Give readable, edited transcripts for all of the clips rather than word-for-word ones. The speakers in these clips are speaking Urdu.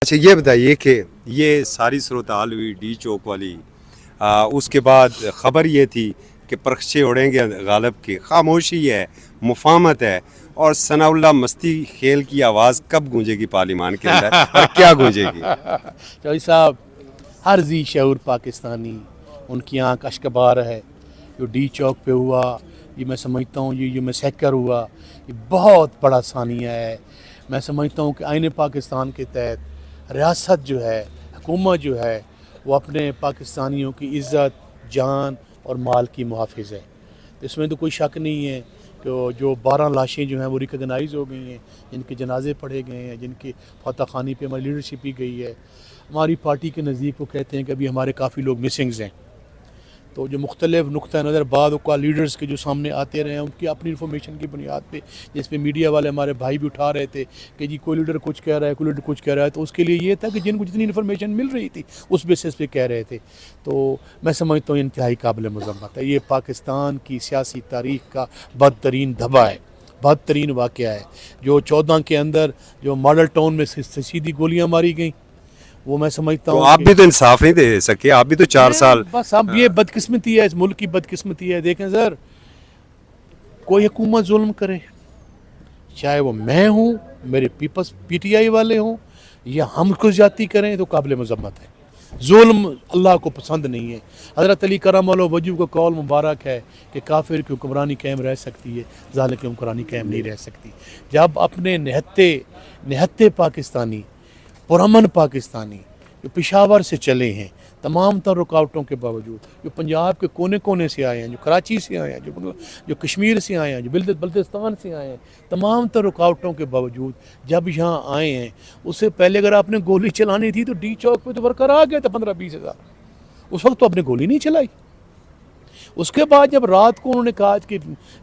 اچھا یہ بتائیے کہ یہ ساری صورتحال ہوئی ڈی چوک والی، اس کے بعد خبر یہ تھی کہ پرخچے اڑیں گے غالب کی، خاموشی ہے، مفاہمت ہے، اور ثناء اللہ مستی خیل کی آواز کب گونجے گی پارلیمان کے اندر اور کیا گونجے گی؟ چوہدری صاحب، ہر ذی شعور پاکستانی ان کی آنکھ اشکبار ہے. جو ڈی چوک پہ ہوا، یہ میں سمجھتا ہوں یہ جو مسیکر ہوا، یہ بہت بڑا ثانیہ ہے. میں سمجھتا ہوں کہ آئین پاکستان کے تحت ریاست جو ہے، حکومت جو ہے، وہ اپنے پاکستانیوں کی عزت، جان اور مال کی محافظ ہے. اس میں تو کوئی شک نہیں ہے کہ جو 12 لاشیں جو ہیں وہ ریکگنائز ہو گئی ہیں، جن کے جنازے پڑھے گئے ہیں، جن کی فاتح خانی پہ ہماری لیڈرشپ ہی گئی ہے. ہماری پارٹی کے نزدیک وہ کہتے ہیں کہ ابھی ہمارے کافی لوگ مسنگز ہیں. تو جو مختلف نقطہ نظر بعد اوقات لیڈرز کے جو سامنے آتے رہے ہیں، ان کی اپنی انفارمیشن کی بنیاد پہ، جس پہ میڈیا والے ہمارے بھائی بھی اٹھا رہے تھے کہ جی کوئی لیڈر کچھ کہہ رہا ہے، کوئی لیڈر کچھ کہہ رہا ہے، تو اس کے لیے یہ تھا کہ جن کو جتنی انفارمیشن مل رہی تھی اس بیسس پہ کہہ رہے تھے. تو میں سمجھتا ہوں انتہائی قابل مذمت ہے. یہ پاکستان کی سیاسی تاریخ کا بدترین دھبا ہے، بدترین واقعہ ہے. جو 14 کے اندر جو ماڈل ٹاؤن میں سیدھی گولیاں ماری گئیں، وہ میں سمجھتا ہوں تو آپ بھی تو انصاف نہیں دے سکے، آپ بھی تو 4 سال. بس اب یہ بدقسمتی ہے، اس ملک کی بدقسمتی ہے. دیکھیں سر، کوئی حکومت ظلم کرے، چاہے وہ میں ہوں، میرے پیپلز پی ٹی آئی والے ہوں، یا ہم کو زیادتی کریں، تو قابل مذمت ہے. ظلم اللہ کو پسند نہیں ہے. حضرت علی کرم اللہ وجہ کا قول مبارک ہے کہ کافر کی حکمرانی قائم رہ سکتی ہے، ظالم کی حکمرانی قائم نہیں رہ سکتی. جب اپنے نہتے پاکستانی، پرامن پاکستانی جو پشاور سے چلے ہیں، تمام تر رکاوٹوں کے باوجود، جو پنجاب کے کونے کونے سے آئے ہیں، جو کراچی سے آئے ہیں، جو کشمیر سے آئے ہیں، جو بلتستان سے آئے ہیں، تمام تر رکاوٹوں کے باوجود جب یہاں آئے ہیں، اس سے پہلے اگر آپ نے گولی چلانی تھی تو ڈی چوک پہ تو ورکر آ گئے تھے 15-20 ہزار. اس وقت تو آپ نے گولی نہیں چلائی. اس کے بعد جب رات کو انہوں نے کہا کہ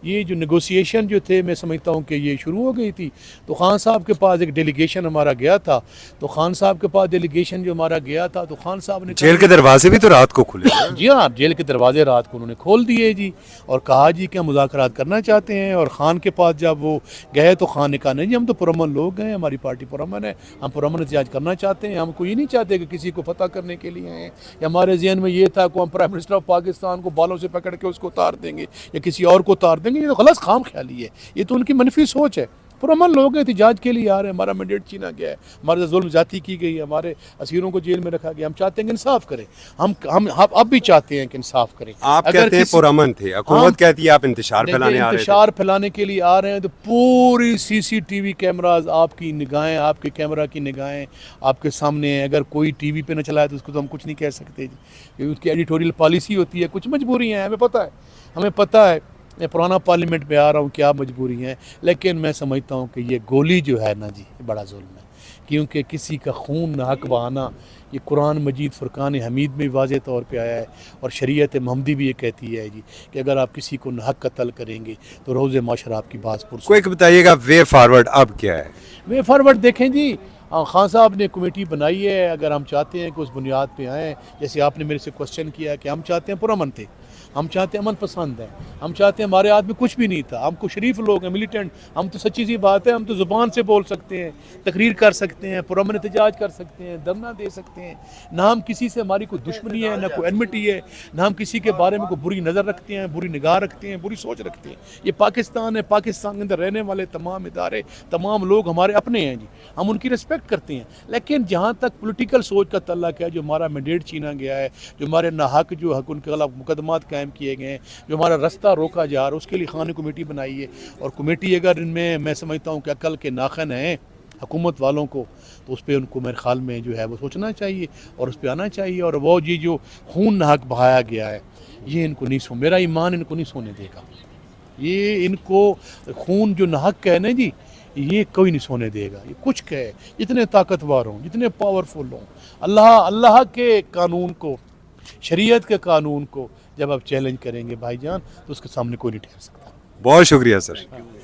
یہ جو نیگوسیشن جو تھے، میں سمجھتا ہوں کہ یہ شروع ہو گئی تھی، تو خان صاحب کے پاس ایک ڈیلیگیشن ہمارا گیا تھا. تو خان صاحب کے پاس ڈیلیگیشن جو ہمارا گیا تھا، تو خان صاحب نے جیل کے دروازے بھی تو رات کو کھلے. جی ہاں، جیل کے دروازے رات کو انہوں نے کھول دیے جی، اور کہا جی کہ ہم مذاکرات کرنا چاہتے ہیں. اور خان کے پاس جب وہ گئے تو خان نے کہا نہیں جی، ہم تو پرامن لوگ ہیں، ہماری پارٹی پرامن ہے، ہم پرامن احتجاج کرنا چاہتے ہیں. ہم کو یہ نہیں چاہتے کہ کسی کو فتح کرنے کے لیے ہیں، یا ہمارے ذہن میں یہ تھا کہ ہم پرائم منسٹر آف پاکستان کو بالوں سے پکڑ کے اس کو اتار دیں گے یا کسی اور کو اتار دیں گے. یہ تو غلط خام خیالی ہے، یہ تو ان کی منفی سوچ ہے. پرامن لوگ ہیں، احتجاج کے لیے آ رہے ہیں، ہمارا مینڈیٹ چھینا گیا ہے، ہمارے ساتھ ظلم زیادتی کی گئی ہے، ہمارے اسیروں کو جیل میں رکھا گیا. ہم چاہتے ہیں کہ انصاف کریں. ہم اب بھی چاہتے ہیں کہ انصاف کریں. آپ کہتے ہیں پرامن تھے، حکومت کہتی ہے آپ انتشار پھیلانے آ رہے تھے. انتشار پھیلانے کے لیے آ رہے ہیں تو پوری سی سی ٹی وی کیمراز، آپ کی نگاہیں، آپ کے کیمرہ کی نگاہیں آپ کے سامنے ہیں. اگر کوئی ٹی وی پہ نہ چلائے تو اس کو تو ہم کچھ نہیں کہہ سکتے جی. اس کی ایڈیٹوریل پالیسی ہوتی ہے، کچھ مجبوریاں ہیں، ہمیں پتہ ہے. میں پرانا پارلیمنٹ میں آ رہا ہوں، کیا مجبوری ہیں، لیکن میں سمجھتا ہوں کہ یہ گولی جو ہے نا جی، یہ بڑا ظلم ہے. کیونکہ کسی کا خون نہ حق بہانا، یہ قرآن مجید فرقان حمید میں واضح طور پہ آیا ہے، اور شریعت محمدی بھی یہ کہتی ہے جی کہ اگر آپ کسی کو ناحق قتل کریں گے تو روز معاشر آپ کی باز پرس. کوئی بتائیے گا وے فارورڈ اب کیا ہے؟ وے فارورڈ دیکھیں جی، خان صاحب نے کمیٹی بنائی ہے. اگر ہم چاہتے ہیں کہ اس بنیاد پہ آئیں، جیسے آپ نے میرے سے کوشچن کیا کہ ہم چاہتے ہیں پرامن تھے، ہم چاہتے ہیں امن پسند ہیں، ہم چاہتے ہیں ہمارے ہاتھ میں کچھ بھی نہیں تھا، ہم کو شریف لوگ ہیں، ملیٹنٹ. ہم تو سچی سی بات ہے، ہم تو زبان سے بول سکتے ہیں، تقریر کر سکتے ہیں، پرامن احتجاج کر سکتے ہیں، دھرنا دے سکتے ہیں. نہ ہم کسی سے ہماری کوئی دشمنی ہے، نہ کوئی انمٹی ہے، نہ ہم کسی کے بارے میں کوئی بری نظر رکھتے ہیں، بری نگاہ رکھتے ہیں، بری سوچ رکھتے ہیں. یہ پاکستان ہے، پاکستان کے اندر رہنے والے تمام ادارے، تمام لوگ ہمارے اپنے ہیں جی، ہم ان کی رسپیکٹ کرتے ہیں. لیکن جہاں تک پولیٹیکل سوچ کا تعلق ہے، جو ہمارا مینڈیٹ چھینا گیا ہے، جو ہمارے ناحق جو حق ان کے خلاف مقدمات قائم کیے گئے ہیں، جو ہمارا رستہ روکا جا رہا ہے، اس کے لیے خان نے کمیٹی بنائی ہے. اور کمیٹی اگر ان میں سمجھتا ہوں کہ عقل کے ناخن ہیں حکومت والوں کو، تو اس پہ ان کو میرے خیال میں جو ہے وہ سوچنا چاہیے اور اس پہ آنا چاہیے. اور وہ جی جو خون ناحق بہایا گیا ہے، یہ ان کو نہیں میرا ایمان ان کو نہیں سونے دے گا. یہ ان کو خون جو ناحق ہے نا جی، یہ کوئی نہیں سونے دے گا. یہ کچھ کہے، جتنے طاقتور ہوں، جتنے پاورفل ہوں، اللہ کے قانون کو، شریعت کے قانون کو جب آپ چیلنج کریں گے بھائی جان، تو اس کے سامنے کوئی نہیں ٹھہر سکتا. بہت شکریہ سر.